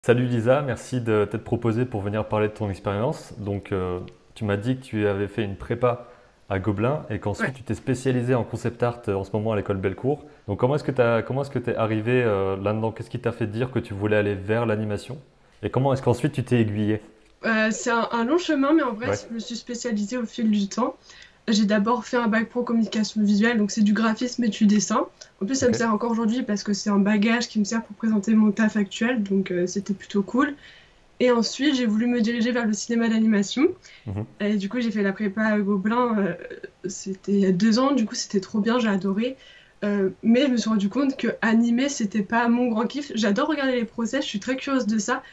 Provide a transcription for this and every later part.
Salut Lisa, merci de t'être proposée pour venir parler de ton expérience. Tu m'as dit que tu avais fait une prépa à Gobelin et Ouais. qu'ensuite tu t'es spécialisée en concept art en ce moment à l'école Bellecour. Donc, comment est-ce que t'es arrivé là-dedans? Qu'est-ce qui t'a fait dire que tu voulais aller vers l'animation? Et comment est-ce qu'ensuite tu t'es aiguillée? C'est un long chemin, mais en vrai, Ouais, je me suis spécialisée au fil du temps. J'ai d'abord fait un bac pro communication visuelle, donc c'est du graphisme et du dessin. En plus, ça me ok. sert encore aujourd'hui parce que c'est un bagage qui me sert pour présenter mon taf actuel, donc c'était plutôt cool. Et ensuite, j'ai voulu me diriger vers le cinéma d'animation. Mhm. Et du coup, j'ai fait la prépa à Gobelin, c'était il y a 2 ans, du coup, c'était trop bien, j'ai adoré. Mais je me suis rendu compte que animer, c'était pas mon grand kiff. J'adore regarder les process, je suis très curieuse de ça.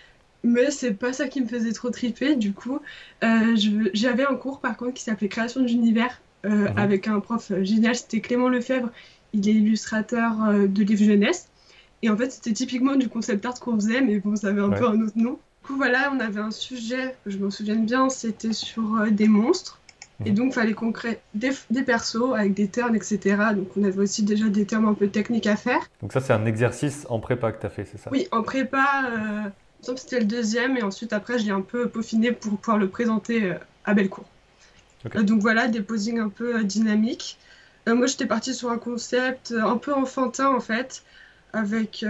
Mais c'est pas ça qui me faisait trop triper. Du coup, j'avais un cours par contre qui s'appelait Création d'univers Mhm. avec un prof génial, c'était Clément Lefebvre. Il est illustrateur de livres jeunesse. Et en fait, c'était typiquement du concept art qu'on faisait, mais bon, ça avait un peu Ouais. un autre nom. Du coup, voilà, on avait un sujet, que je m'en souviens bien, c'était sur des monstres. Et Mhm. donc, il fallait qu'on crée des persos avec des termes, etc. Donc, on avait aussi déjà des termes un peu techniques à faire. Donc ça, c'est un exercice en prépa que tu as fait, c'est ça? Oui, en prépa, il me semble que c'était le deuxième, et ensuite après je l'ai un peu peaufiné pour pouvoir le présenter à Bellecour. Ok. Donc voilà, des posings un peu dynamiques. Moi j'étais partie sur un concept un peu enfantin en fait, avec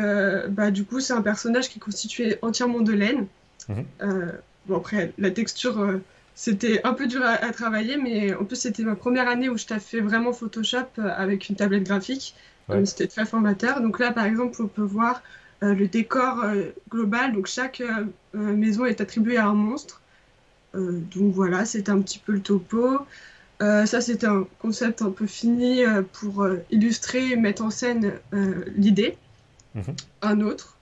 bah, du coup c'est un personnage qui est constitué entièrement de laine. Mhm. Euh, bon après la texture c'était un peu dur à travailler, mais en plus c'était ma première année où je t'ai fait vraiment Photoshop avec une tablette graphique. Ouais. C'était très formateur. Donc là par exemple on peut voir le décor global. Donc chaque maison est attribuée à un monstre. Donc voilà, c'était un petit peu le topo. Ça, c'était un concept un peu fini pour illustrer et mettre en scène l'idée. Mhm. Un autre.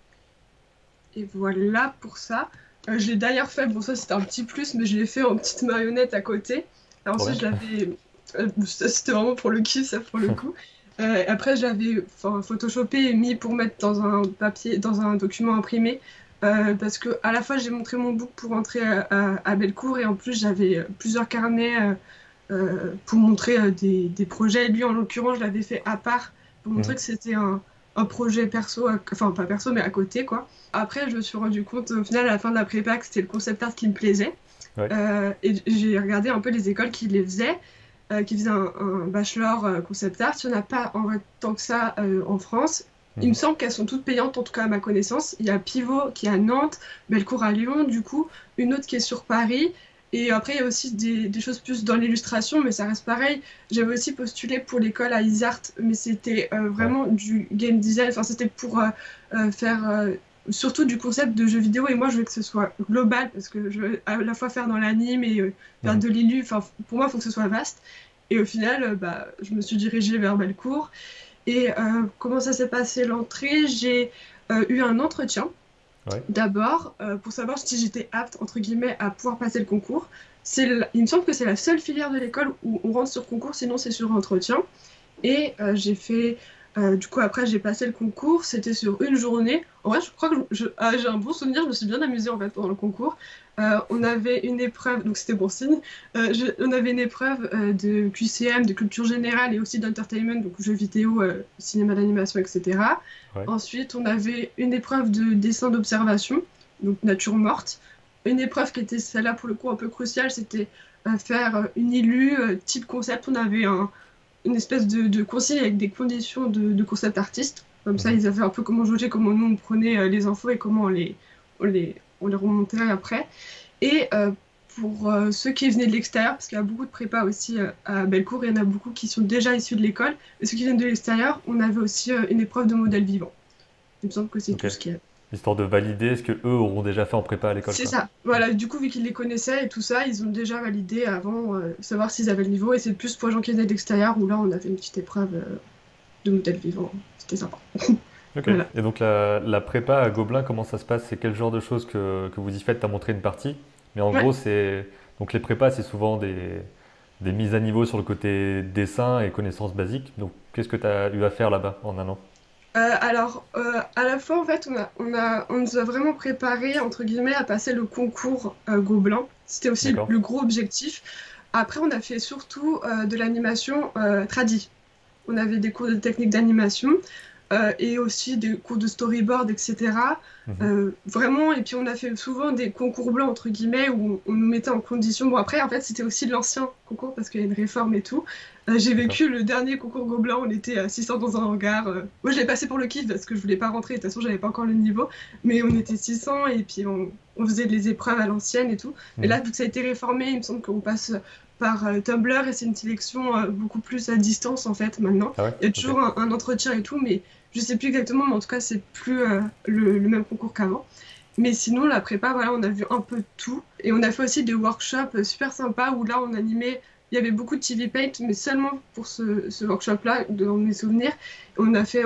Et voilà pour ça. Je l'ai d'ailleurs fait, bon ça c'était un petit plus, mais je l'ai fait en petite marionnette à côté. Alors, Trop ensuite, bien. je l'avais... ça, c'était vraiment pour le kiff, ça pour le coup. Après, j'avais enfin, photoshopé et mis pour mettre dans un papier, dans un document imprimé. Parce que à la fois j'ai montré mon book pour entrer à Bellecour et en plus j'avais plusieurs carnets pour montrer des projets. Lui en l'occurrence je l'avais fait à part pour montrer Mhm. que c'était un projet perso, enfin pas perso mais à côté quoi. Après je me suis rendu compte au final à la fin de la prépa que c'était le concept art qui me plaisait. Ouais. Et j'ai regardé un peu les écoles qui les faisaient, qui faisaient un bachelor concept art. Il n'y en a pas en vrai tant que ça en France. Il me Mhm. semble qu'elles sont toutes payantes, en tout cas à ma connaissance. Il y a Pivot qui est à Nantes, Bellecour à Lyon, du coup, une autre qui est sur Paris. Et après, il y a aussi des choses plus dans l'illustration, mais ça reste pareil. J'avais aussi postulé pour l'école à Isart, mais c'était Ouais. vraiment du game design. Enfin, c'était pour faire surtout du concept de jeu vidéo. Et moi, je veux que ce soit global, parce que je veux à la fois faire dans l'anime et faire Mhm. de l'illu. Enfin, pour moi, il faut que ce soit vaste. Et au final, bah, je me suis dirigée vers Bellecour. Et comment ça s'est passé l'entrée? J'ai eu un entretien Ouais. d'abord pour savoir si j'étais apte, entre guillemets, à pouvoir passer le concours. Il me semble que c'est la seule filière de l'école où on rentre sur concours, sinon c'est sur entretien. Et j'ai fait, du coup, après, j'ai passé le concours. C'était sur une journée. En vrai, je crois que j'ai un bon souvenir. Je me suis bien amusée en fait pendant le concours. On avait une épreuve, donc c'était bon signe. On avait une épreuve de QCM, de culture générale et aussi d'entertainment, donc jeux vidéo, cinéma d'animation, etc. Ouais. Ensuite, on avait une épreuve de dessin d'observation, donc nature morte. Une épreuve qui était celle-là pour le coup un peu cruciale, c'était faire une illu type concept. On avait une espèce de consigne avec des conditions de concept artiste. Comme ça, Mhm. ils avaient un peu comment jauger, comment nous on prenait les infos et comment on les remontait après. Et pour ceux qui venaient de l'extérieur, parce qu'il y a beaucoup de prépa aussi à Bellecour, il y en a beaucoup qui sont déjà issus de l'école. Et ceux qui viennent de l'extérieur, on avait aussi une épreuve de modèle vivant. Il me semble que c'est Ok. tout ce qu'il y a. Histoire de valider ce que eux auront déjà fait en prépa à l'école, C'est quoi. ça. Voilà, du coup, vu qu'ils les connaissaient et tout ça, ils ont déjà validé avant savoir s'ils avaient le niveau. Et c'est plus pour les gens qui venaient de l'extérieur où là, on avait une petite épreuve de modèle vivant. C'était sympa. Ok. Voilà. Et donc la prépa à Gobelin, comment ça se passe? C'est quel genre de choses que vous y faites? T'as montré une partie, mais en Ouais. gros c'est donc les prépas c'est souvent des mises à niveau sur le côté dessin et connaissances basiques. Donc qu'est-ce que tu as eu à faire là-bas en un an? Alors, à la fois, en fait, on nous a vraiment préparé, entre guillemets, à passer le concours Gobelin. C'était aussi D'accord. le gros objectif. Après, on a fait surtout de l'animation tradie. On avait des cours de technique d'animation. et aussi des cours de storyboard, etc. Mhm. Vraiment, et puis on a fait souvent des concours blancs, entre guillemets, où on nous mettait en condition. Bon, après, en fait, c'était aussi de l'ancien concours parce qu'il y a une réforme et tout. J'ai D'accord. vécu le dernier concours Gobelin, on était 600 dans un hangar. Moi, je l'ai passé pour le kiff parce que je voulais pas rentrer, de toute façon, j'avais pas encore le niveau. Mais on était 600 et puis on faisait les épreuves à l'ancienne et tout. Et Mhm. là, vu que ça a été réformé, il me semble qu'on passe par Tumblr et c'est une sélection beaucoup plus à distance en fait maintenant. Ah ouais? Il y a Ok. toujours un entretien et tout, mais je sais plus exactement, mais en tout cas, c'est plus le même concours qu'avant. Mais sinon, la prépa, voilà, on a vu un peu de tout. Et on a fait aussi des workshops super sympas où là, on animait. Il y avait beaucoup de TV Paint, mais seulement pour ce workshop-là, dans mes souvenirs. On a fait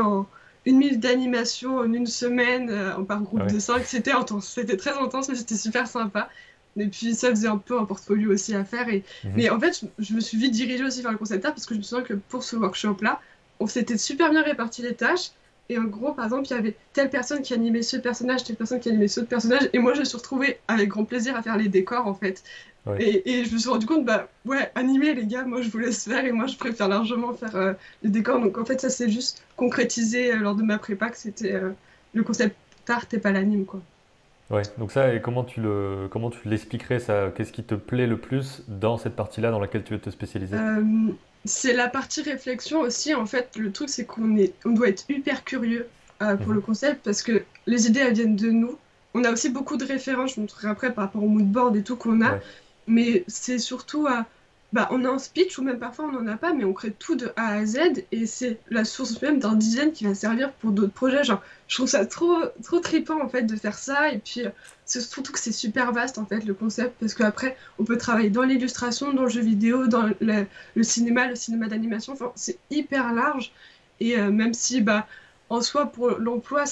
une minute d'animation en une semaine, par Ah groupe ouais. de 5. C'était intense. C'était très intense, mais c'était super sympa. Et puis, ça faisait un peu un portfolio aussi à faire. Mhm. Mais en fait, je me suis vite dirigée aussi vers le concept art parce que je me souviens que pour ce workshop-là, on s'était super bien réparti les tâches. Et en gros, par exemple, il y avait telle personne qui animait ce personnage, telle personne qui animait ce autre personnage, et moi je me suis retrouvée avec grand plaisir à faire les décors en fait. Ouais. Et je me suis rendu compte, bah ouais, animer les gars, moi je vous laisse faire, et moi je préfère largement faire les décors. Donc en fait, ça s'est juste concrétisé lors de ma prépa que c'était le concept art et pas l'anime quoi. Ouais. Donc ça, et comment tu l'expliquerais ça? Qu'est-ce qui te plaît le plus dans cette partie-là dans laquelle tu veux te spécialiser? Euh, c'est la partie réflexion aussi. En fait, le truc, c'est on doit être hyper curieux pour Mhm. le concept parce que les idées, elles viennent de nous. On a aussi beaucoup de références, je vous montrerai après par rapport au mood board et tout qu'on a. Ouais. Mais c'est surtout bah, on a un speech ou même parfois on n'en a pas, mais on crée tout de A à Z et c'est la source même d'un design qui va servir pour d'autres projets. Genre, je trouve ça trop trippant en fait de faire ça. Et puis, c'est surtout que c'est super vaste en fait le concept parce qu'après, on peut travailler dans l'illustration, dans le jeu vidéo, dans le cinéma d'animation, enfin, c'est hyper large. Et même si, bah, en soi, pour l'emploi,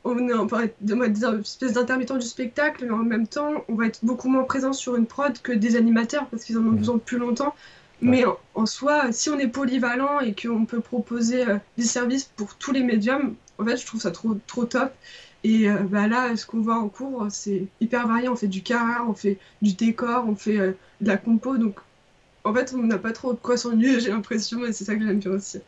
on va être des espèces d'intermittents du spectacle, mais en même temps, on va être beaucoup moins présent sur une prod que des animateurs parce qu'ils en ont Mhm. besoin plus longtemps. Ouais. Mais en soi, si on est polyvalent et qu'on peut proposer des services pour tous les médiums, en fait, je trouve ça trop top. Et bah là, ce qu'on voit en cours, c'est hyper varié. On fait du cara, on fait du décor, on fait de la compo. Donc, en fait, on n'a pas trop de quoi s'ennuyer, j'ai l'impression, et c'est ça que j'aime bien aussi.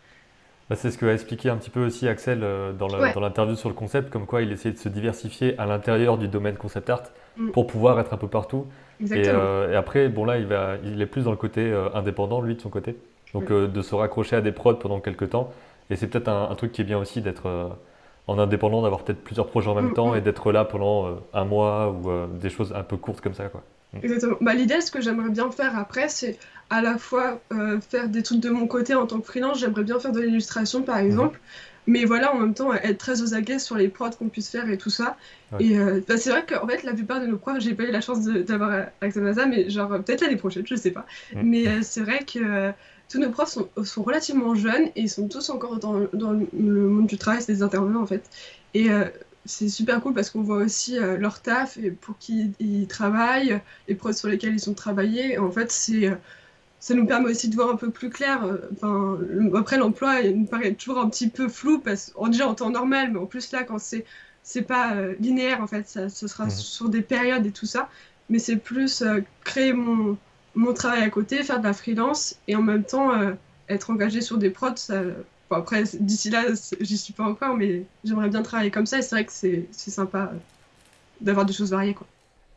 Bah, c'est ce que a expliqué un petit peu aussi Axel Ouais, dans l'interview sur le concept, comme quoi il essayait de se diversifier à l'intérieur du domaine concept art mm, pour pouvoir être un peu partout. exactement. Et après, bon là, il est plus dans le côté indépendant, lui, de son côté. Donc Ouais. de se raccrocher à des prods pendant quelques temps. Et c'est peut-être un truc qui est bien aussi d'être en indépendant, d'avoir peut-être plusieurs projets en même Mm, temps et mm. d'être là pendant un mois ou des choses un peu courtes comme ça, quoi. Mm. Exactement. Bah, l'idée, ce que j'aimerais bien faire après, c'est à la fois faire des trucs de mon côté en tant que freelance, j'aimerais bien faire de l'illustration par Mhm. exemple, mais voilà, en même temps, être très aux aguets sur les prods qu'on puisse faire et tout ça. Ouais. Et bah, c'est vrai qu'en fait, la plupart de nos profs, j'ai pas eu la chance d'avoir accès à ça, mais genre peut-être l'année prochaine, je sais pas. Mm. Mais c'est vrai que tous nos profs sont relativement jeunes et ils sont tous encore dans le monde du travail, c'est des intervenants en fait. Et c'est super cool parce qu'on voit aussi leur taf et pour qui ils travaillent, les projets sur lesquels ils ont travaillé. En fait, ça nous permet aussi de voir un peu plus clair. Enfin, après, l'emploi, il nous paraît toujours un petit peu flou parce qu'on déjà en temps normal, mais en plus là, quand c'est pas linéaire, en fait, ça sera Mhm. sur des périodes et tout ça. Mais c'est plus créer mon travail à côté, faire de la freelance et en même temps être engagé sur des prods. Bon, après, d'ici là, j'y suis pas encore, mais j'aimerais bien travailler comme ça et c'est vrai que c'est sympa d'avoir des choses variées, quoi.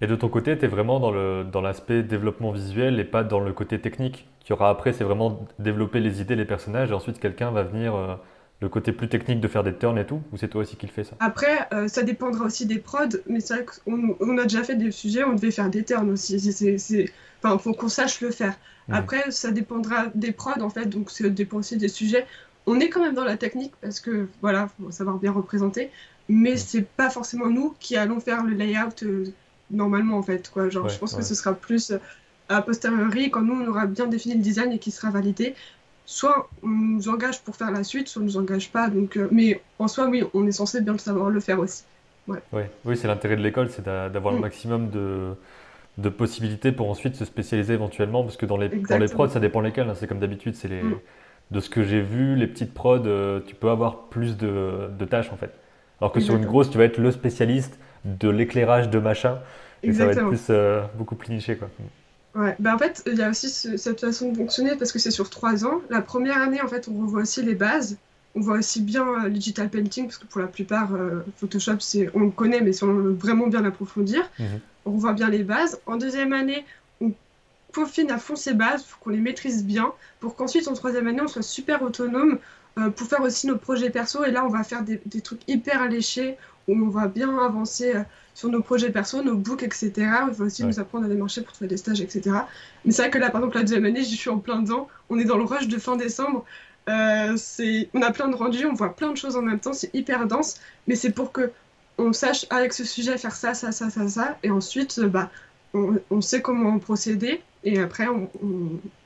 Et de ton côté, tu es vraiment dans l'aspect développement visuel et pas dans le côté technique qu'il y aura après, c'est vraiment développer les idées, les personnages, et ensuite quelqu'un va venir le côté plus technique de faire des turns et tout, ou c'est toi aussi qui le fais ça? Après, ça dépendra aussi des prods, mais c'est vrai qu'on a déjà fait des sujets, on devait faire des turns aussi. Enfin, faut qu'on sache le faire. Mhm. Après, ça dépendra des prods, en fait, donc ça dépend aussi des sujets. On est quand même dans la technique parce que, voilà, faut savoir bien représenter, mais Mhm. c'est pas forcément nous qui allons faire le layout normalement, en fait, quoi. Genre, je Ouais, pense que ouais. ce sera plus a posteriori, quand nous, on aura bien défini le design et qu'il sera validé soit on nous engage pour faire la suite, soit on nous engage pas. Donc, mais en soi, oui, on est censé bien le savoir le faire aussi. Ouais. Ouais. Oui, c'est l'intérêt de l'école, c'est d'avoir le Mm, maximum de possibilités pour ensuite se spécialiser éventuellement, parce que dans les prods, exactement. ça dépend lesquels, hein. C'est comme d'habitude, Mm, de ce que j'ai vu, les petites prods, tu peux avoir plus de tâches en fait. Alors que sur une exactement. grosse, tu vas être le spécialiste de l'éclairage de machin, et ça va être Exactement. plus, beaucoup plus niché quoi. Ouais. Ben, en fait, il y a aussi cette façon de fonctionner parce que c'est sur 3 ans. La première année, en fait, on revoit aussi les bases. On voit aussi bien le digital painting, parce que pour la plupart, Photoshop, on le connaît, mais si on veut vraiment bien l'approfondir, Mhm. on voit bien les bases. En deuxième année, on peaufine à fond ces bases, il faut qu'on les maîtrise bien, pour qu'ensuite, en troisième année, on soit super autonome pour faire aussi nos projets perso. Et là, on va faire des trucs hyper alléchés, où on va bien avancer sur nos projets perso, nos books, etc. Il va aussi Ouais. nous apprendre à démarcher pour trouver des stages, etc. Mais c'est vrai que là, par exemple, la deuxième année, j'y suis en plein dedans. On est dans le rush de fin décembre. On a plein de rendus, on voit plein de choses en même temps, c'est hyper dense, mais c'est pour que on sache avec ce sujet faire ça, ça, ça, ça, ça, et ensuite, on sait comment procéder, et après, on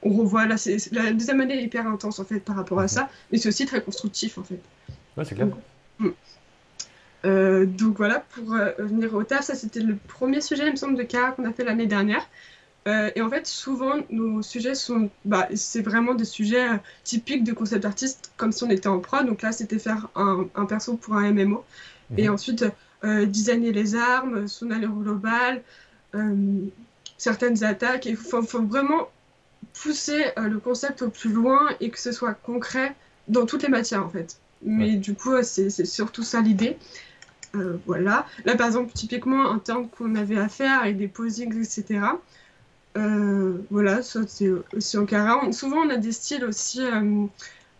revoit. Là, la deuxième année est hyper intense en fait par rapport à Mhm. ça, mais c'est aussi très constructif en fait. Ouais, c'est clair. Donc, mm. Donc voilà, pour venir au taf, ça c'était le premier sujet, il me semble, de cas qu'on a fait l'année dernière. Et en fait, souvent, nos sujets c'est vraiment des sujets typiques de concept artiste, comme si on était en prod. Donc là, c'était faire un perso pour un MMO. Et Mhm. ensuite, designer les armes, son allure globale, euh, certaines attaques. Il faut vraiment pousser le concept au plus loin et que ce soit concret dans toutes les matières, en fait. Ouais. Mais du coup, c'est surtout ça l'idée. Voilà. Là, par exemple, typiquement, un turn qu'on avait à faire avec des posings, etc. Voilà, ça c'est aussi en Kara. Souvent, on a des styles aussi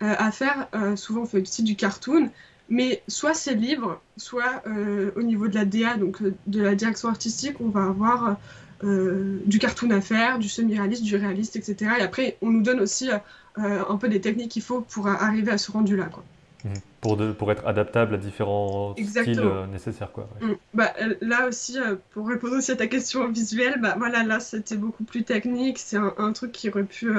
à faire. Souvent, on fait aussi du cartoon, mais soit c'est libre, soit au niveau de la DA, donc de la direction artistique, on va avoir du cartoon à faire, du semi-réaliste, du réaliste, etc. Et après, on nous donne aussi un peu des techniques qu'il faut pour arriver à ce rendu-là, quoi. Mhm. Pour être adaptable à différents styles Exactement. nécessaires, quoi. Ouais. Là aussi, pour répondre aussi à ta question visuelle, bah voilà, là c'était beaucoup plus technique. C'est un truc qui aurait pu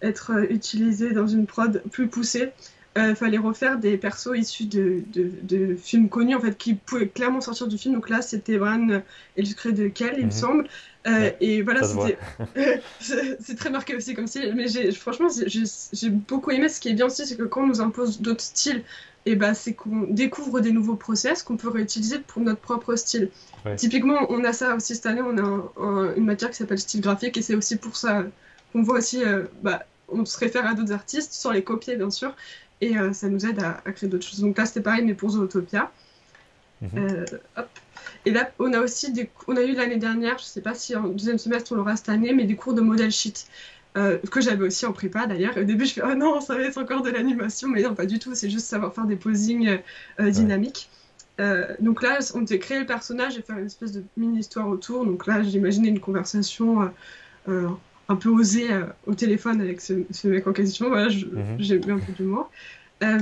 être utilisé dans une prod plus poussée. Il fallait refaire des persos issus de films connus en fait, qui pouvaient clairement sortir du film. Donc là, c'était Bran et le secret de Kell, il me Mhm. semble. Ouais, Et voilà, ça se voit. c'était. C'est très marqué aussi comme style. Mais franchement, j'ai beaucoup aimé. Ce qui est bien aussi, c'est que quand on nous impose d'autres styles, et bah, c'est qu'on découvre des nouveaux process qu'on peut réutiliser pour notre propre style. Ouais. Typiquement, on a ça aussi cette année, on a une matière qui s'appelle style graphique et c'est aussi pour ça qu'on voit aussi, on se réfère à d'autres artistes sans les copier bien sûr et ça nous aide à créer d'autres choses. Donc là, c'était pareil, mais pour Zootopia. Mhm. Euh, hop. Et là, on a aussi on a eu l'année dernière, je sais pas si en deuxième semestre on l'aura cette année, mais des cours de model sheet. Que j'avais aussi en prépa d'ailleurs. Et au début, je fais oh non, ça va être encore de l'animation, mais non, pas du tout. C'est juste savoir faire des posings Ouais. dynamiques. Donc là, on devait créer le personnage et faire une espèce de mini-histoire autour. Donc là, j'imaginais une conversation euh, un peu osée au téléphone avec ce mec en question. Voilà, Mhm. j'ai mis un peu d'humour. Euh,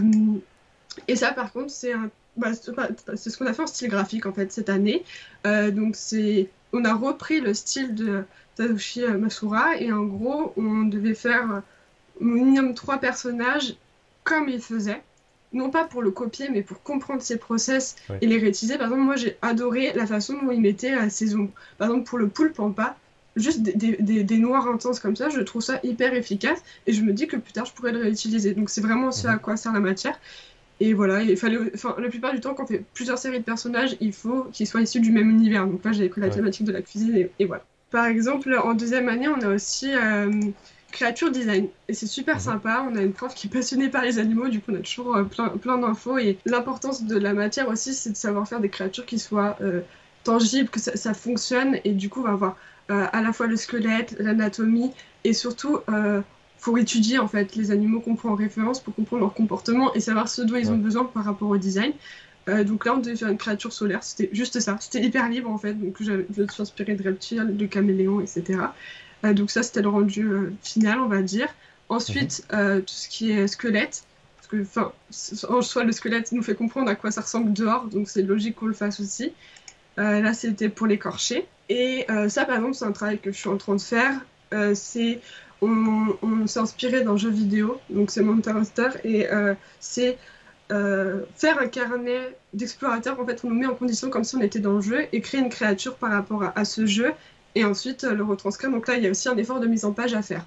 et ça, par contre, c'est ce qu'on a fait en style graphique en fait cette année. Donc on a repris le style de Tadashi Masura et en gros, on devait faire au minimum trois personnages comme il faisait. Non pas pour le copier, mais pour comprendre ses process Ouais. et les réutiliser. Par exemple, moi, j'ai adoré la façon dont il mettait ses ombres. Par exemple, pour le poulpe en pas, juste des noirs intenses comme ça, je trouve ça hyper efficace et je me dis que plus tard, je pourrais le réutiliser. Donc, c'est vraiment ce Mhm. à quoi sert la matière. Et voilà, il fallait, enfin, la plupart du temps, quand on fait plusieurs séries de personnages, il faut qu'ils soient issus du même univers. Donc là, j'avais pris la Ouais. thématique de la cuisine et voilà. Par exemple, en deuxième année, on a aussi créature design. Et c'est super Mhm. sympa. On a une prof qui est passionnée par les animaux. Du coup, on a toujours plein d'infos. Et l'importance de la matière aussi, c'est de savoir faire des créatures qui soient tangibles, que ça fonctionne. Et du coup, on va avoir à la fois le squelette, l'anatomie et surtout faut étudier en fait les animaux qu'on prend en référence pour comprendre leur comportement et savoir ce dont ils ont Ouais. besoin par rapport au design. Donc là, on devait faire une créature solaire, c'était juste ça. C'était hyper libre en fait, donc je me suis inspirée de reptiles, de caméléons, etc. Donc ça, c'était le rendu final, on va dire. Mhm. Ensuite, tout ce qui est squelette, parce que enfin, en soi, le squelette nous fait comprendre à quoi ça ressemble dehors, donc c'est logique qu'on le fasse aussi. Là, c'était pour l'écorcher. Et ça, par exemple, c'est un travail que je suis en train de faire. On s'est inspiré d'un jeu vidéo, donc c'est Monster Hunter, et c'est faire un carnet d'explorateurs. En fait, on nous met en condition comme si on était dans le jeu et créer une créature par rapport à ce jeu, et ensuite le retranscrire. Donc là, il y a aussi un effort de mise en page à faire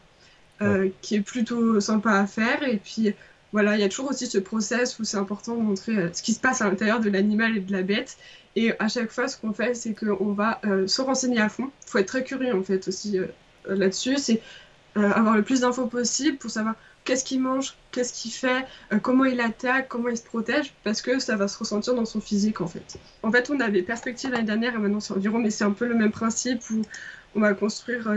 Ouais. qui est plutôt sympa à faire. Et puis voilà, il y a toujours aussi ce process où c'est important de montrer ce qui se passe à l'intérieur de l'animal et de la bête. Et à chaque fois, ce qu'on fait, c'est qu'on va se renseigner à fond. Il faut être très curieux en fait aussi là-dessus. C'est avoir le plus d'infos possible pour savoir qu'est-ce qu'il mange, qu'est-ce qu'il fait, comment il attaque, comment il se protège, parce que ça va se ressentir dans son physique en fait. En fait, on avait perspective l'année dernière et maintenant c'est environ, mais c'est un peu le même principe où on va construire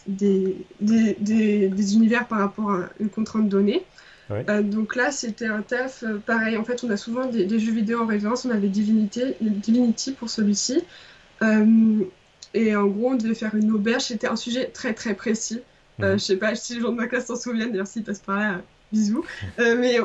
des univers par rapport à une contrainte donnée. Ouais. Donc là, c'était un taf pareil. En fait, on a souvent des jeux vidéo en référence. On avait Divinity pour celui-ci. Euh, et en gros, on devait faire une auberge. C'était un sujet très très précis. Je Mhm. sais pas si les gens de ma classe s'en souviennent, d'ailleurs s'ils passent par là, bisous. Mais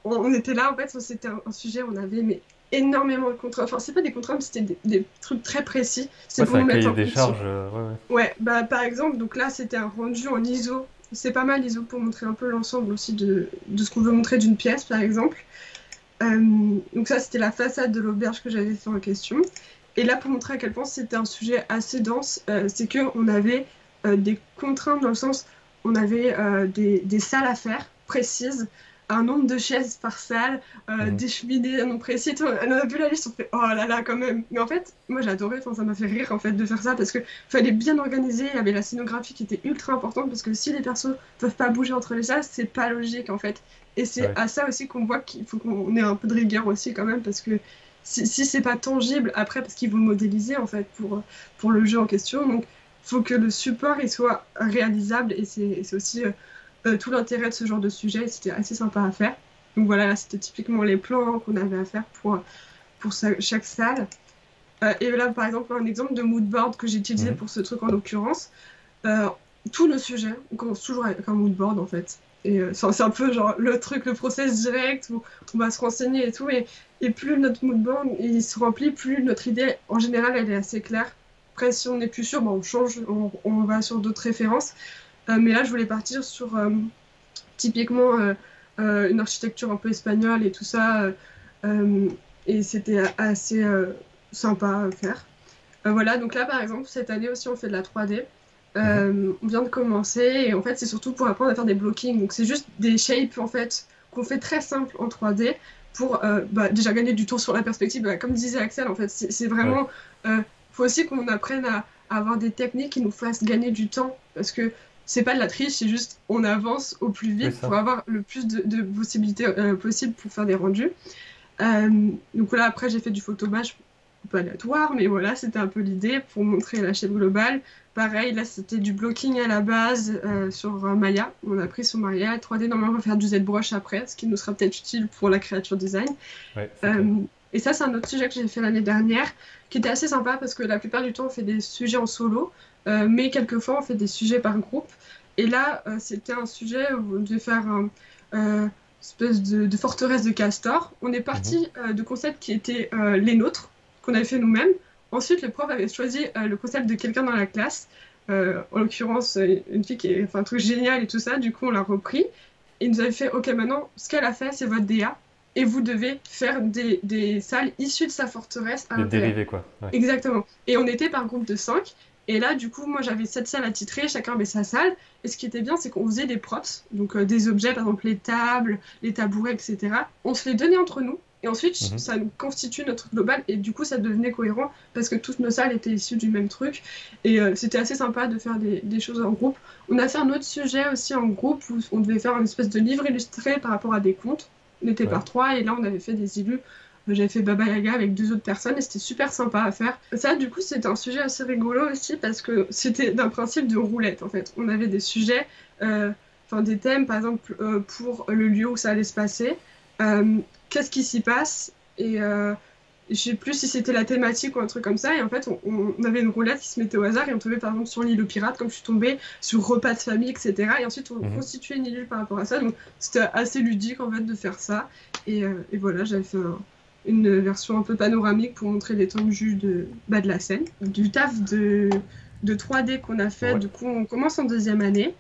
on était là, en fait, c'était un sujet, on avait mais, énormément de contraintes. Enfin, c'est pas des contraintes, c'était des trucs très précis. Ouais, C'était c'est pour un nous mettre cahier en des pression. charges. Ouais, ouais. Ouais, bah par exemple, donc là c'était un rendu en ISO. C'est pas mal ISO pour montrer un peu l'ensemble aussi de ce qu'on veut montrer d'une pièce, par exemple. Donc ça c'était la façade de l'auberge que j'avais fait en question. Et là pour montrer à quel point c'était un sujet assez dense, c'est que on avait des contraintes dans le sens, on avait des salles à faire précises, un nombre de chaises par salle, Mhm. des cheminées, un nombre précis. Tout. On a vu la liste, on fait oh là là quand même. Mais en fait, moi j'adorais, enfin, ça m'a fait rire en fait de faire ça parce que fallait bien organiser. Il y avait la scénographie qui était ultra importante parce que si les persos peuvent pas bouger entre les salles, c'est pas logique en fait. Et c'est Ouais. à ça aussi qu'on voit qu'il faut qu'on ait un peu de rigueur aussi quand même parce que si c'est pas tangible après parce qu'ils vont modéliser en fait pour le jeu en question, donc faut que le support il soit réalisable et c'est aussi tout l'intérêt de ce genre de sujet. C'était assez sympa à faire. Donc voilà, là, c'était typiquement les plans qu'on avait à faire pour chaque salle. Et là, par exemple, un exemple de mood board que j'ai utilisé Mhm. pour ce truc en l'occurrence. Euh, Tous nos sujets, on commence toujours avec un mood board en fait. Et c'est un peu genre le truc, le process direct où on va se renseigner et tout. Et plus notre mood board il se remplit, plus notre idée en général elle est assez claire. Après, si on n'est plus sûr, ben, on change, on va sur d'autres références. Mais là, je voulais partir sur typiquement une architecture un peu espagnole et tout ça. Euh, et c'était assez sympa à faire. Voilà, donc là par exemple, cette année aussi on fait de la 3D. Mhm. On vient de commencer et en fait c'est surtout pour apprendre à faire des blockings. Donc c'est juste des shapes en fait qu'on fait très simple en 3D pour bah, déjà gagner du temps sur la perspective. Bah, comme disait Axel, en fait c'est Ouais. vraiment... faut aussi qu'on apprenne à avoir des techniques qui nous fassent gagner du temps parce que c'est pas de la triche, c'est juste on avance au plus Oui, vite pour ça. avoir le plus de possibilités possibles pour faire des rendus. Donc là, après, j'ai fait du photobase un peu aléatoire, mais voilà, c'était un peu l'idée pour montrer la shape globale. Pareil, là, c'était du blocking à la base sur Maya. On a pris sur Maya 3D. Normalement, on va faire du ZBrush après, ce qui nous sera peut-être utile pour la créature design. Ouais, c'est clair. Euh, et ça, c'est un autre sujet que j'ai fait l'année dernière, qui était assez sympa parce que la plupart du temps, on fait des sujets en solo, mais quelquefois, on fait des sujets par groupe. Et là, c'était un sujet où on devait faire espèce de forteresse de castor. On est Mhm. parti de concepts qui étaient les nôtres, qu'on avait fait nous-mêmes. Ensuite, le prof avait choisi le concept de quelqu'un dans la classe, en l'occurrence une fille qui est enfin, un truc génial et tout ça. Du coup, on l'a repris. Et il nous avait fait, OK, maintenant, ce qu'elle a fait, c'est votre DA. Et vous devez faire des salles issues de sa forteresse à Des l'intérieur. dérivés, quoi. Ouais. Exactement. Et on était par groupe de 5. Et là, du coup, moi, j'avais 7 salles à titrer, chacun avait sa salle. Et ce qui était bien, c'est qu'on faisait des props, donc des objets, par exemple les tables, les tabourets, etc. On se les donnait entre nous. Et ensuite, Mhm. ça nous constitue notre global. Et du coup, ça devenait cohérent parce que toutes nos salles étaient issues du même truc. Et c'était assez sympa de faire des choses en groupe. On a fait un autre sujet aussi en groupe où on devait faire une espèce de livre illustré par rapport à des contes. On était Ouais. par trois. Et là, on avait fait des illus. J'avais fait Baba Yaga avec deux autres personnes et c'était super sympa à faire. Ça, du coup, c'était un sujet assez rigolo aussi parce que c'était d'un principe de roulette en fait. On avait des sujets, enfin des thèmes, par exemple pour le lieu où ça allait se passer. Euh, Qu'est-ce qui s'y passe? Et je sais plus si c'était la thématique ou un truc comme ça. Et en fait, on avait une roulette qui se mettait au hasard et on tombait par exemple sur l'île aux pirates, comme je suis tombée, sur repas de famille, etc. Et ensuite, on Mhm. constituait une île par rapport à ça. Donc, c'était assez ludique en fait de faire ça. Et voilà, j'avais fait une version un peu panoramique pour montrer l'étendue de la scène. Du taf de 3D qu'on a fait, Ouais. du coup, on commence en deuxième année.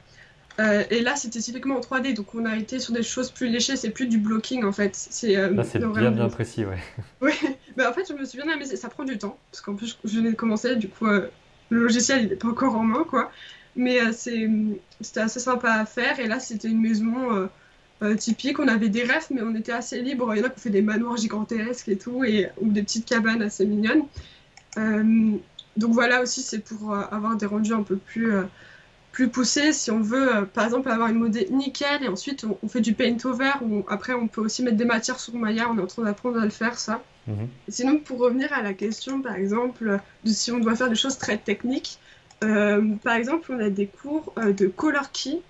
Et là, c'était typiquement en 3D, donc on a été sur des choses plus léchées, c'est plus du blocking en fait. C'est Là, c'est bien, vraiment. bien précis, ouais. Oui, mais en fait, je me suis bien amusée. Ça prend du temps, parce qu'en plus, je venais de commencer, du coup, le logiciel, il n'est pas encore en main, quoi. Mais c'était assez sympa à faire. Et là, c'était une maison typique. On avait des refs, mais on était assez libre. Il y en a qui ont fait des manoirs gigantesques et tout, ou des petites cabanes assez mignonnes. Euh, donc voilà aussi, c'est pour avoir des rendus un peu plus plus poussé, si on veut, par exemple, avoir une modé nickel, et ensuite on fait du paint over, ou après on peut aussi mettre des matières sur Maya, on est en train d'apprendre à le faire, ça. Mhm. Et sinon, pour revenir à la question, par exemple, de si on doit faire des choses très techniques, par exemple, on a des cours de color key,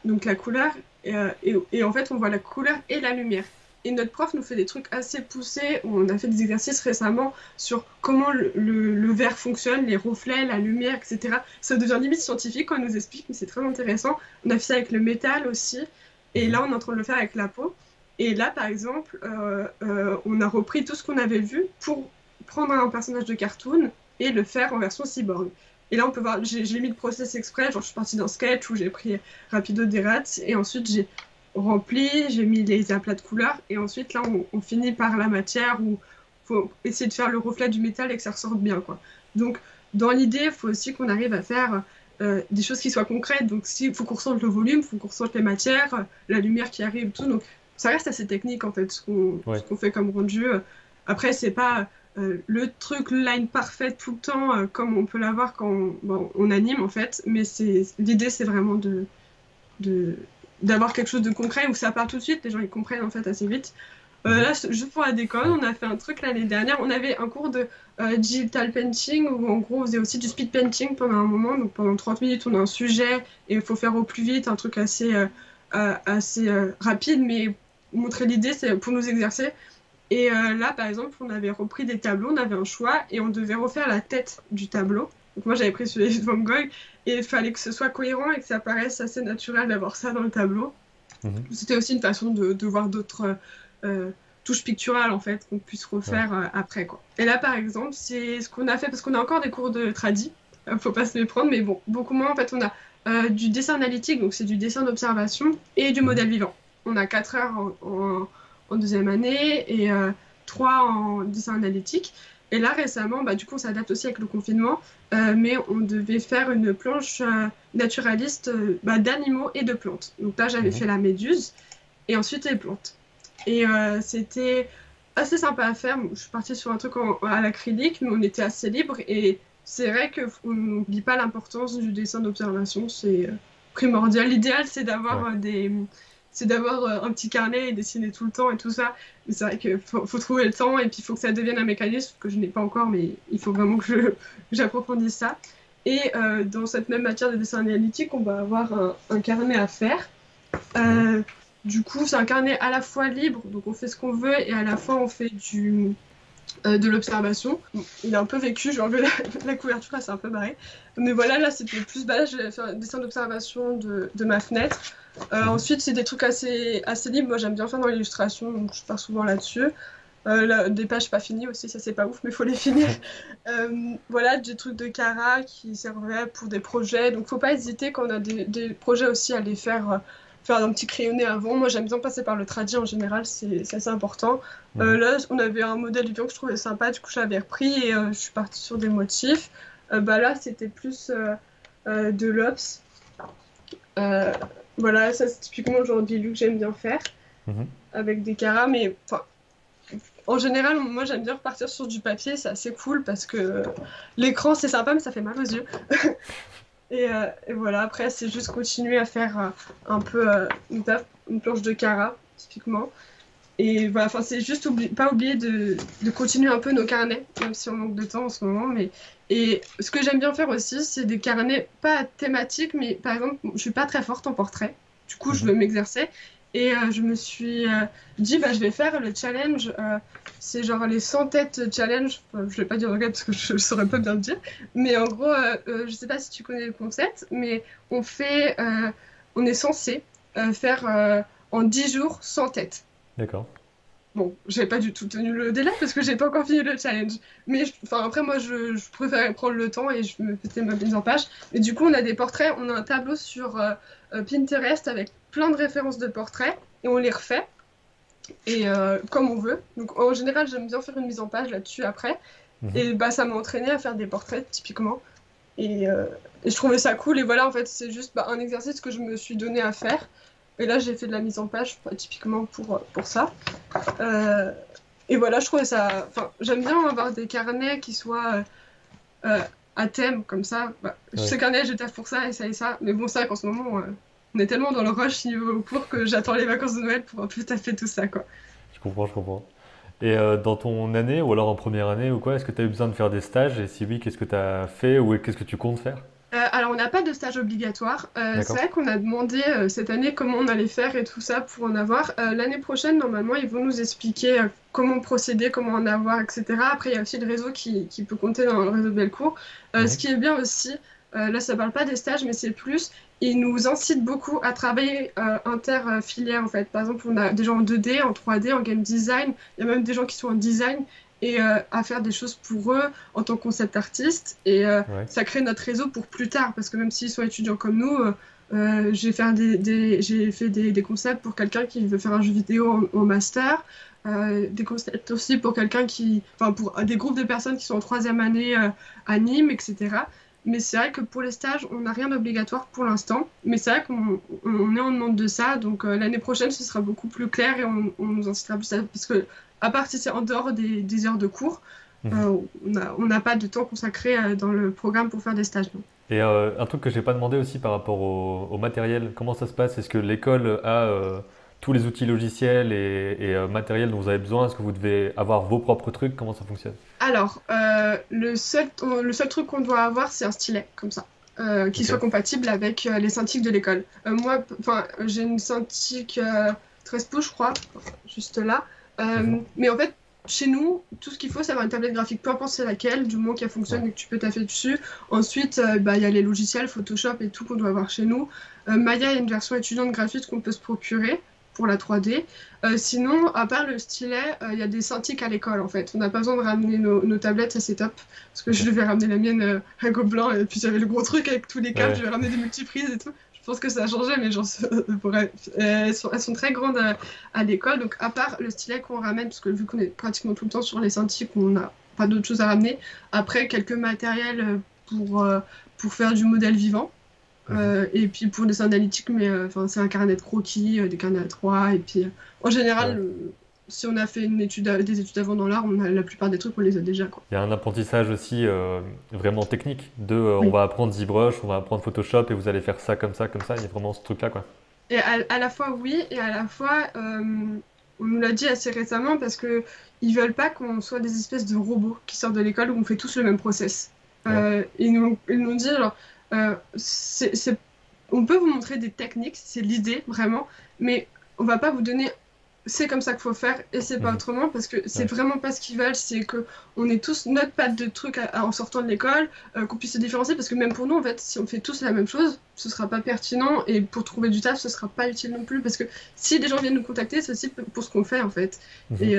donc la couleur, et en fait, on voit la couleur et la lumière. Et notre prof nous fait des trucs assez poussés. On a fait des exercices récemment sur comment le verre fonctionne, les reflets, la lumière, etc. Ça devient limite scientifique quand on nous explique, mais c'est très intéressant. On a fait ça avec le métal aussi. Et Mhm. là, on est en train de le faire avec la peau. Et là, par exemple, on a repris tout ce qu'on avait vu pour prendre un personnage de cartoon et le faire en version cyborg. Et là, on peut voir, j'ai mis le process exprès, genre je suis partie d'un sketch où j'ai pris rapido des rats, et ensuite j'ai rempli, j'ai mis les aplats de couleurs, et ensuite là, on finit par la matière où faut essayer de faire le reflet du métal et que ça ressorte bien, quoi. Donc, dans l'idée, il faut aussi qu'on arrive à faire des choses qui soient concrètes. Donc, s'il faut qu'on ressente le volume, il faut qu'on ressente les matières, la lumière qui arrive, tout. Donc, ça reste assez technique, en fait, ce Ouais. qu'on fait comme rendu. Après, c'est pas le truc, le line parfait tout le temps, comme on peut l'avoir quand bon, on anime, en fait. Mais l'idée, c'est vraiment de, d'avoir quelque chose de concret où ça part tout de suite, les gens ils comprennent en fait assez vite. Mhm. Là, juste pour la déconne, on a fait un truc l'année dernière. On avait un cours de digital painting où en gros on faisait aussi du speed painting pendant un moment. Donc pendant 30 minutes, on a un sujet et il faut faire au plus vite, un truc assez rapide, mais montrer l'idée, c'est pour nous exercer. Et là, par exemple, on avait repris des tableaux, on avait un choix et on devait refaire la tête du tableau. Donc moi, j'avais pris celui de Van Gogh et il fallait que ce soit cohérent et que ça paraisse assez naturel d'avoir ça dans le tableau. Mhm. C'était aussi une façon de voir d'autres touches picturales, en fait, qu'on puisse Ouais. refaire après, quoi. Et là, par exemple, c'est ce qu'on a fait, parce qu'on a encore des cours de tradi, faut pas se méprendre, mais bon, beaucoup moins. En fait, on a du dessin analytique, donc c'est du dessin d'observation, et du Mhm. modèle vivant. On a 4 heures en deuxième année et 3 en dessin analytique. Et là, récemment, bah, du coup, on s'adapte aussi avec le confinement, mais on devait faire une planche naturaliste bah, d'animaux et de plantes. Donc là, j'avais Mhm. fait la méduse et ensuite les plantes. Et c'était assez sympa à faire. Je suis partie sur un truc à l'acrylique, mais on était assez libre. Et c'est vrai qu'on n'oublie pas l'importance du dessin d'observation. C'est primordial. L'idéal, c'est d'avoir Ouais. un petit carnet et dessiner tout le temps et tout ça. Mais c'est vrai qu'il faut trouver le temps et puis il faut que ça devienne un mécanisme que je n'ai pas encore, mais il faut vraiment que j'approfondisse ça. Et dans cette même matière de dessin analytique, on va avoir un carnet à faire. Mhm. Euh, du coup, c'est un carnet à la fois libre, donc on fait ce qu'on veut, et à la fois on fait de l'observation. Bon, il a un peu vécu, j'ai enlevé la couverture, là c'est un peu barré. Mais voilà, là c'était plus, bah là je vais faire un dessin d'observation de ma fenêtre. Mhm. Ensuite, c'est des trucs assez libres, moi j'aime bien faire dans l'illustration, donc je pars souvent là-dessus. Des pages pas finies aussi, ça c'est pas ouf, mais il faut les finir. Voilà, des trucs de Cara qui servaient pour des projets. Donc faut pas hésiter quand on a des projets aussi à les faire un petit crayonné avant. Moi j'aime bien passer par le tradi en général, c'est assez important. Mhm. Là on avait un modèle vivant que je trouvais sympa, du coup je l'avais repris et je suis partie sur des motifs. Bah là c'était plus de l'ops. Euh, voilà, ça c'est typiquement le genre de look que j'aime bien faire Mhm. avec des caras, mais enfin, en général, moi j'aime bien repartir sur du papier, c'est assez cool parce que l'écran c'est sympa mais ça fait mal aux yeux. Et voilà, après c'est juste continuer à faire un peu une planche de Cara, typiquement. Et voilà, enfin c'est juste pas oublier de continuer un peu nos carnets, même si on manque de temps en ce moment. Et ce que j'aime bien faire aussi, c'est des carnets pas thématiques, mais par exemple, je suis pas très forte en portrait. Du coup, je Mhm. veux m'exercer. Et je me suis dit, bah, je vais faire le challenge. C'est genre les 100 têtes challenge. Enfin, je vais pas dire en anglais parce que je saurais pas bien le dire. Mais en gros, je sais pas si tu connais le concept, mais on est censé faire en 10 jours 100 têtes. D'accord. Bon, j'ai pas du tout tenu le délai parce que j'ai pas encore fini le challenge. Mais enfin, après, moi, je préférais prendre le temps et je me faisais ma mise en page. Mais du coup, on a des portraits, on a un tableau sur Pinterest avec plein de références de portraits et on les refait et comme on veut. Donc, en général, j'aime bien faire une mise en page là-dessus après. Mhm. Et bah, ça m'a entraîné à faire des portraits typiquement. Et je trouvais ça cool. Et voilà, en fait, c'est juste bah, un exercice que je me suis donné à faire. Et là, j'ai fait de la mise en page typiquement pour ça. Euh, et voilà, je trouvais ça. Enfin, j'aime bien avoir des carnets qui soient à thème, comme ça. Bah, Ouais, chaque année, je taffe pour ça et ça et ça. Mais bon, c'est vrai qu'en ce moment, on est tellement dans le rush niveau cours que j'attends les vacances de Noël pour un peu taffer tout ça, quoi. je comprends, je comprends. Et dans ton année, ou alors en première année ou quoi, est-ce que tu as eu besoin de faire des stages? Et si oui, qu'est-ce que tu as fait ou qu'est-ce que tu comptes faire? Alors, on n'a pas de stage obligatoire. C'est D'accord? vrai qu'on a demandé cette année comment on allait faire et tout ça pour en avoir. L'année prochaine, normalement, ils vont nous expliquer comment procéder, comment en avoir, etc. Après, il y a aussi le réseau qui peut compter dans le réseau de Bellecour. Ce Mhm. qui est bien aussi, là, ça parle pas des stages, mais c'est plus, ils nous incitent beaucoup à travailler inter-filière, en fait. Par exemple, on a des gens en 2D, en 3D, en game design. Il y a même des gens qui sont en design et à faire des choses pour eux en tant que concept artiste. Et Ouais. ça crée notre réseau pour plus tard, parce que même s'ils sont étudiants comme nous, j'ai fait des concepts pour quelqu'un qui veut faire un jeu vidéo en master, des concepts aussi pour quelqu'un enfin pour des groupes de personnes qui sont en troisième année à Nîmes, etc. Mais c'est vrai que pour les stages, on n'a rien d'obligatoire pour l'instant. Mais c'est vrai qu'on est en demande de ça. Donc l'année prochaine, ce sera beaucoup plus clair et on nous incitera plus à... Parce que, à part si c'est en dehors des heures de cours, Mhm. on n'a pas de temps consacré dans le programme pour faire des stages. Non. Et un truc que j'ai pas demandé aussi par rapport au matériel, comment ça se passe? Est-ce que l'école a tous les outils logiciels et matériels dont vous avez besoin? Est-ce que vous devez avoir vos propres trucs? Comment ça fonctionne? Alors, le seul truc qu'on doit avoir, c'est un stylet, comme ça, qui Ok. soit compatible avec les Cintiq de l'école. Moi, enfin, j'ai une Cintiq 13 pouces, je crois, juste là. Mhm. Mais en fait, chez nous, tout ce qu'il faut, c'est avoir une tablette graphique, peu importe c'est laquelle, du moment qu'elle Ouais. fonctionne et que tu peux taffer dessus. Ensuite, bah, il y a les logiciels, Photoshop et tout qu'on doit avoir chez nous. Maya, il y a une version étudiante gratuite qu'on peut se procurer pour la 3D. Sinon, à part le stylet, il y a des Cintiq à l'école en fait. On n'a pas besoin de ramener nos tablettes, ça c'est top. Parce que Ok. je devais ramener la mienne à Gobelin et puis j'avais le gros truc avec tous les câbles, je Ouais. devais ramener des multiprises et tout. Je pense que ça a changé, mais genre, bref. Elles sont très grandes à l'école. Donc, à part le stylet qu'on ramène, parce que vu qu'on est pratiquement tout le temps sur les Cintiq, on n'a pas d'autre chose à ramener. Après, quelques matériels pour faire du modèle vivant. Mhm. Et puis pour des analytiques, mais enfin c'est un carnet de croquis, des carnets A3, et puis en général, Ouais. si on a fait des études avant dans l'art, on a la plupart des trucs, on les a déjà, quoi. Il y a un apprentissage aussi vraiment technique de on Oui. va apprendre ZBrush, on va apprendre Photoshop et vous allez faire ça comme ça, comme ça. Il y a vraiment ce truc-là, quoi. Et à la fois oui, et à la fois, on nous l'a dit assez récemment parce que ils veulent pas qu'on soit des espèces de robots qui sortent de l'école où on fait tous le même process. Ouais. Ils nous dit, genre, on peut vous montrer des techniques, c'est l'idée, vraiment, mais on va pas vous donner c'est comme ça qu'il faut faire et c'est pas Mhm. autrement parce que c'est Ouais. vraiment pas ce qu'ils veulent, c'est que on ait tous notre patte de trucs en sortant de l'école, qu'on puisse se différencier parce que même pour nous en fait, si on fait tous la même chose, ce sera pas pertinent et pour trouver du taf, ce sera pas utile non plus parce que si des gens viennent nous contacter, c'est aussi pour ce qu'on fait en fait. Mhm. Et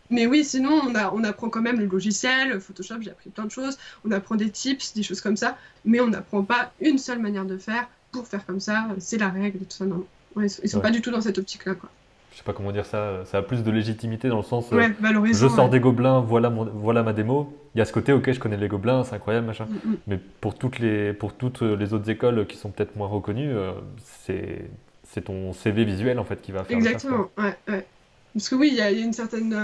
mais oui, sinon on apprend quand même le logiciel, Photoshop, j'ai appris plein de choses, on apprend des tips, des choses comme ça, mais on n'apprend pas une seule manière de faire pour faire comme ça, c'est la règle et tout ça. Non, non. Ouais, ils sont Ouais. pas du tout dans cette optique-là, quoi. Je sais pas comment dire ça. Ça a plus de légitimité dans le sens Ouais, je valorisant, sors ouais. des gobelins, voilà ma démo. Il y a ce côté, ok, je connais les gobelins, c'est incroyable, machin. Mm, mm. Mais pour toutes les autres écoles qui sont peut-être moins reconnues, c'est ton CV visuel en fait qui va faire le taf, quoi. Exactement, ouais, ouais. Parce que oui, il y a une certaine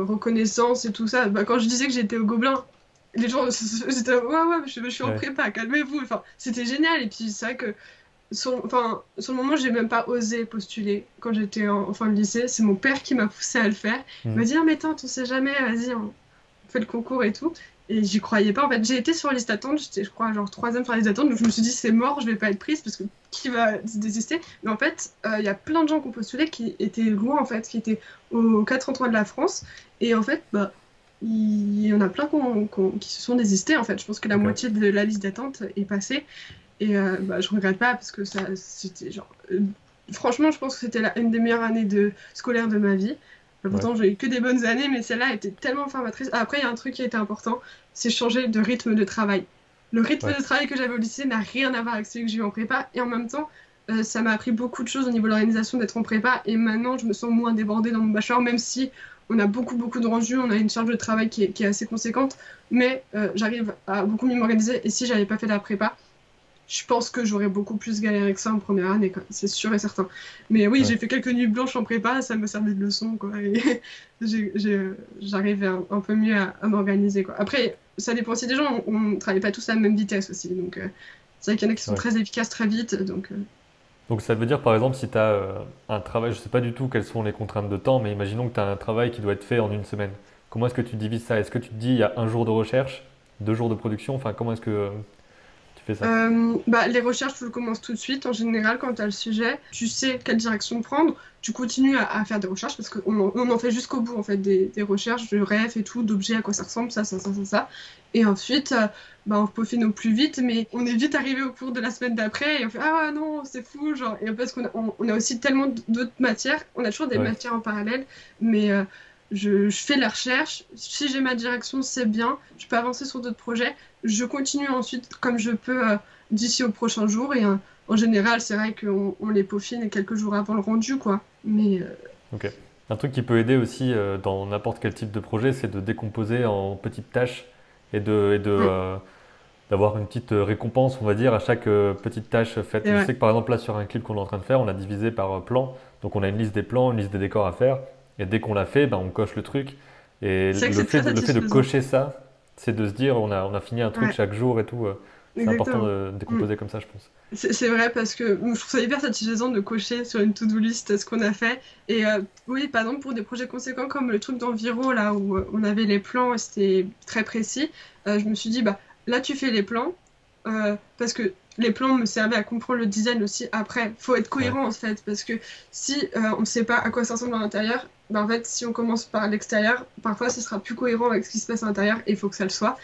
reconnaissance et tout ça. Bah, quand je disais que j'étais au Gobelin, les gens, j'étais, ouais, ouais, je suis en Ouais. prépa, calmez-vous. Enfin, c'était génial. Et puis, c'est vrai que sur le moment, j'ai même pas osé postuler quand j'étais en fin de lycée. C'est mon père qui m'a poussé à le faire. Il m'a Mhm. dit, ah, mais tante, on sait jamais, vas-y, on fait le concours et tout. Et j'y croyais pas. En fait, j'ai été sur la liste d'attente, j'étais, je crois, genre troisième sur la liste d'attente. Donc je me suis dit, c'est mort, je vais pas être prise parce que qui va se désister? Mais en fait, il y a plein de gens qui ont postulé qui étaient loin, en fait, qui étaient aux quatre endroits de la France. Et en fait, bah, il y en a plein qui se sont désistés, en fait. Je pense que la Ok. moitié de la liste d'attente est passée. Et bah, je regrette pas parce que ça, c'était genre. Franchement, je pense que c'était une des meilleures années scolaires de ma vie. Ouais. Pourtant, j'ai eu que des bonnes années, mais celle-là était tellement formatrice. Après, il y a un truc qui a été important, c'est changer de rythme de travail. Le rythme Ouais. de travail que j'avais au lycée n'a rien à voir avec celui que j'ai eu en prépa. Et en même temps, ça m'a appris beaucoup de choses au niveau de l'organisation d'être en prépa. Et maintenant, je me sens moins débordée dans mon bachelor, même si on a beaucoup de rendus, on a une charge de travail qui est assez conséquente. Mais j'arrive à beaucoup mieux m'organiser. Et si j'avais pas fait la prépa, je pense que j'aurais beaucoup plus galéré que ça en première année, quoi. C'est sûr et certain. Mais oui, Ouais. j'ai fait quelques nuits blanches en prépa, ça me servait de leçon, quoi. Et j'arrivais un peu mieux à m'organiser, quoi. Après, ça dépend aussi des gens, on ne travaille pas tous à la même vitesse aussi. Donc, c'est vrai qu'il y en a qui sont Ouais. très efficaces très vite. Donc, Donc ça veut dire par exemple si tu as un travail, je sais pas du tout quelles sont les contraintes de temps, mais imaginons que tu as un travail qui doit être fait en une semaine. Comment est-ce que tu divises ça? Est-ce que tu te dis il y a un jour de recherche, 2 jours de production? Enfin, comment est-ce que tu fais ça? bah, les recherches, tu le commences tout de suite. En général, quand tu as le sujet, tu sais quelle direction prendre. Tu continues à faire des recherches parce on en fait jusqu'au bout, en fait, des recherches de rêves et tout, d'objets, à quoi ça ressemble, ça. Et ensuite, bah, on peaufine au plus vite, mais on est vite arrivé au cours de la semaine d'après et on fait ah non, c'est fou, genre. Et parce qu'on a aussi tellement d'autres matières, on a toujours des Ouais. matières en parallèle, mais je fais la recherche. Si j'ai ma direction, c'est bien. Je peux avancer sur d'autres projets. Je continue ensuite comme je peux d'ici au prochain jour. Et en général, c'est vrai qu'on les peaufine quelques jours avant le rendu, quoi. Mais Ok. Un truc qui peut aider aussi dans n'importe quel type de projet, c'est de décomposer en petites tâches mm, d'avoir une petite récompense, on va dire, à chaque petite tâche faite. et Je ouais. sais que par exemple là sur un clip qu'on est en train de faire, on a divisé par plan. Donc on a une liste des plans, une liste des décors à faire. Et dès qu'on l'a fait, ben, on coche le truc. Et C'est vrai que c'est très le fait de satisfaisant. cocher ça, c'est de se dire on a fini un truc Ouais, chaque jour et tout. C'est important exactement. de Mm. décomposer comme ça, je pense. C'est vrai parce que je trouve ça hyper satisfaisant de cocher sur une to-do list ce qu'on a fait. Et oui, par exemple, pour des projets conséquents comme le truc d'Enviro, là où on avait les plans et c'était très précis, je me suis dit, bah là, tu fais les plans parce que les plans me servaient à comprendre le design aussi. Après, faut être Ouais. cohérent en fait parce que si on ne sait pas à quoi ça ressemble à l'intérieur, bah, en fait, si on commence par l'extérieur, parfois ce sera plus cohérent avec ce qui se passe à l'intérieur et il faut que ça le soit.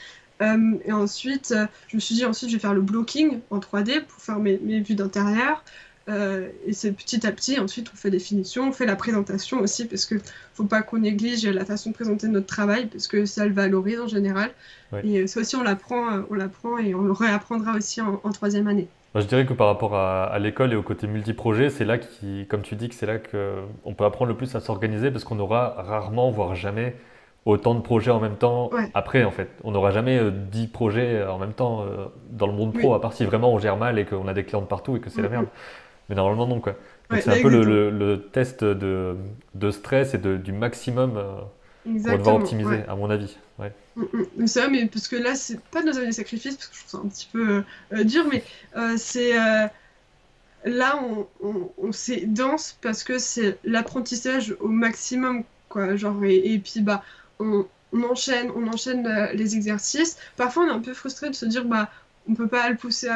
Et ensuite, je me suis dit, ensuite, je vais faire le blocking en 3D pour faire mes vues d'intérieur. Et c'est petit à petit, ensuite, on fait des finitions, on fait la présentation aussi, parce que faut pas qu'on néglige la façon de présenter notre travail, parce que ça le valorise en général. Ouais. Et ça aussi, on l'apprend et on le réapprendra aussi en troisième année. Moi, je dirais que par rapport à l'école et au côté multiprojet, c'est là qui, comme tu dis, que c'est là qu'on peut apprendre le plus à s'organiser parce qu'on aura rarement, voire jamais, autant de projets en même temps Ouais, après, en fait. On n'aura jamais 10 projets en même temps dans le monde pro, oui. à part si vraiment on gère mal et qu'on a des clients de partout et que c'est la Mm, merde. mm. Mais normalement, non, quoi. Donc Ouais, c'est un peu exactement. le test de stress et du maximum qu'on va devoir Exactement, optimiser, ouais. à mon avis. Ouais. Mais c'est vrai, mais parce que là, c'est pas nos années de sacrifice, parce que je trouve ça un petit peu dur, mais c'est là, on c'est dense parce que c'est l'apprentissage au maximum, quoi. Genre, et puis, bah, on enchaîne les exercices. Parfois, on est un peu frustré de se dire, bah, on peut pas le pousser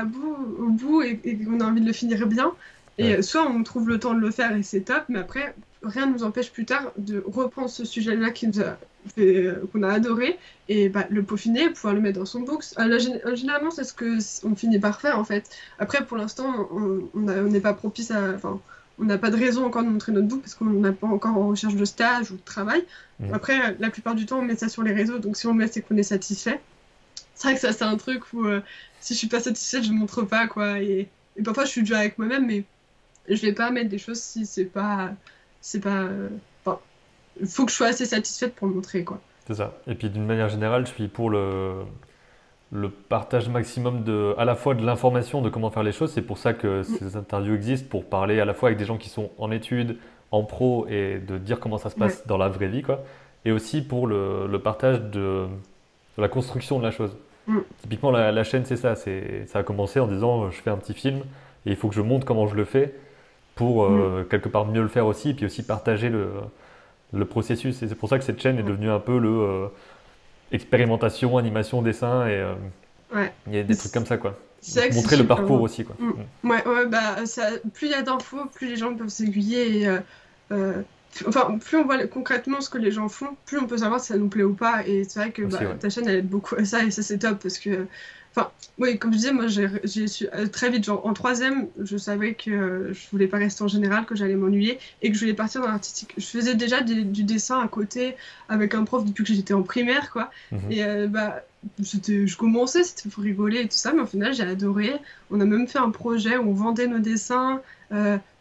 au bout et qu'on a envie de le finir bien. Et Ouais. soit on trouve le temps de le faire et c'est top, mais après, rien ne nous empêche plus tard de reprendre ce sujet-là qu'on a adoré et bah, le peaufiner, pouvoir le mettre dans son box. Généralement, c'est ce que on finit par faire en fait. Après, pour l'instant, on n'est pas propice à. Enfin, on n'a pas de raison encore de montrer notre book parce qu'on n'est pas encore en recherche de stage ou de travail. Mhm. Après, la plupart du temps, on met ça sur les réseaux, donc si on le met, c'est qu'on est satisfait. C'est vrai que ça, c'est un truc où si je suis pas satisfaite, je montre pas quoi. Et parfois, je suis dure avec moi-même, mais je vais pas mettre des choses si c'est pas. Enfin, il faut que je sois assez satisfaite pour le montrer quoi. C'est ça. Et puis d'une manière générale, je suis pour le partage maximum à la fois de l'information de comment faire les choses. C'est pour ça que Mm, ces interviews existent, pour parler à la fois avec des gens qui sont en études, en pro, et de dire comment ça se ouais. passe dans la vraie vie, quoi. Et aussi pour le partage de la construction de la chose. Mm, Typiquement, la chaîne, c'est ça. Ça a commencé en disant, je fais un petit film, et il faut que je montre comment je le fais, pour mm, quelque part mieux le faire aussi, et puis aussi partager le processus. Et c'est pour ça que cette chaîne est ouais. devenue un peu expérimentation, animation, dessin, et Ouais. il y a des trucs comme ça, quoi. C'est vrai Donc que c'est montrer le super parcours bon. aussi, quoi. Mm. Ouais, ouais, bah, ça, plus il y a d'infos, plus les gens peuvent s'aiguiller. Euh, enfin, plus on voit concrètement ce que les gens font, plus on peut savoir si ça nous plaît ou pas. Et c'est vrai que Aussi, bah, ouais. ta chaîne, elle aide beaucoup à ça. Et ça, c'est top parce que. Enfin, oui, comme je disais, moi, j'ai su très vite, genre en troisième, je savais que je voulais pas rester en général, que j'allais m'ennuyer et que je voulais partir dans l'artistique. Je faisais déjà du dessin à côté avec un prof depuis que j'étais en primaire, quoi. Mhm. Et bah, je commençais, c'était pour rigoler et tout ça, mais au final, j'ai adoré. On a même fait un projet où on vendait nos dessins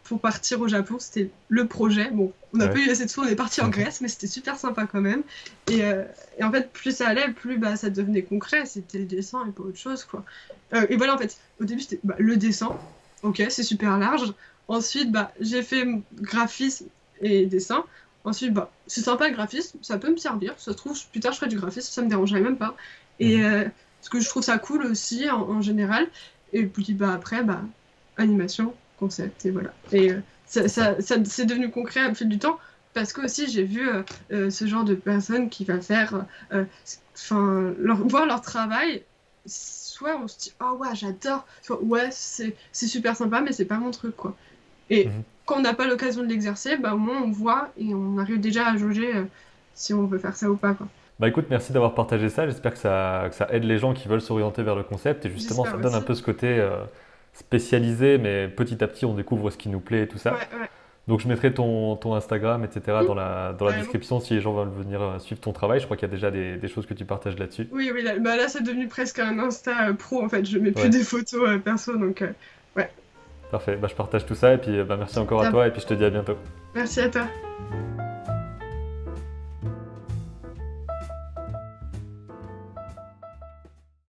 pour partir au Japon. C'était le projet. Bon, on n'a Ouais. pas eu assez de sous, on est parti en Grèce, mais c'était super sympa quand même. Et en fait, plus ça allait, plus bah, ça devenait concret. C'était le dessin et pas autre chose, quoi. Et voilà, en fait, au début, c'était bah, le dessin. Ok, c'est super large. Ensuite, bah, j'ai fait graphisme et dessin. Ensuite, bah, c'est sympa le graphisme, ça peut me servir. Ça se trouve, plus tard, je ferai du graphisme, ça me dérangerait même pas. Et parce que je trouve ça cool aussi en général. Et puis bah, après, bah, animation, concept, et voilà. Et c'est devenu concret au fil du temps. Parce que aussi j'ai vu ce genre de personnes qui va faire, voir leur travail, soit on se dit oh ouais j'adore, soit ouais c'est super sympa mais c'est pas mon truc quoi. Et Mhm. quand on n'a pas l'occasion de l'exercer, bah au moins on voit et on arrive déjà à jauger si on veut faire ça ou pas quoi. Bah écoute, merci d'avoir partagé ça. J'espère que ça aide les gens qui veulent s'orienter vers le concept. Et justement, ça J'espère donne un aussi. peu ce côté spécialisé, mais petit à petit, on découvre ce qui nous plaît et tout ça. Ouais, ouais. Donc je mettrai ton Instagram, etc. Mmh, dans la carrément. description si les gens veulent venir suivre ton travail. Je crois qu'il y a déjà des choses que tu partages là-dessus. Oui, oui, là, bah là c'est devenu presque un Insta pro en fait. Je mets plus Ouais, des photos perso donc ouais, parfait. Bah, je partage tout ça et puis bah, merci encore à top. toi et puis je te dis à bientôt. Merci à toi.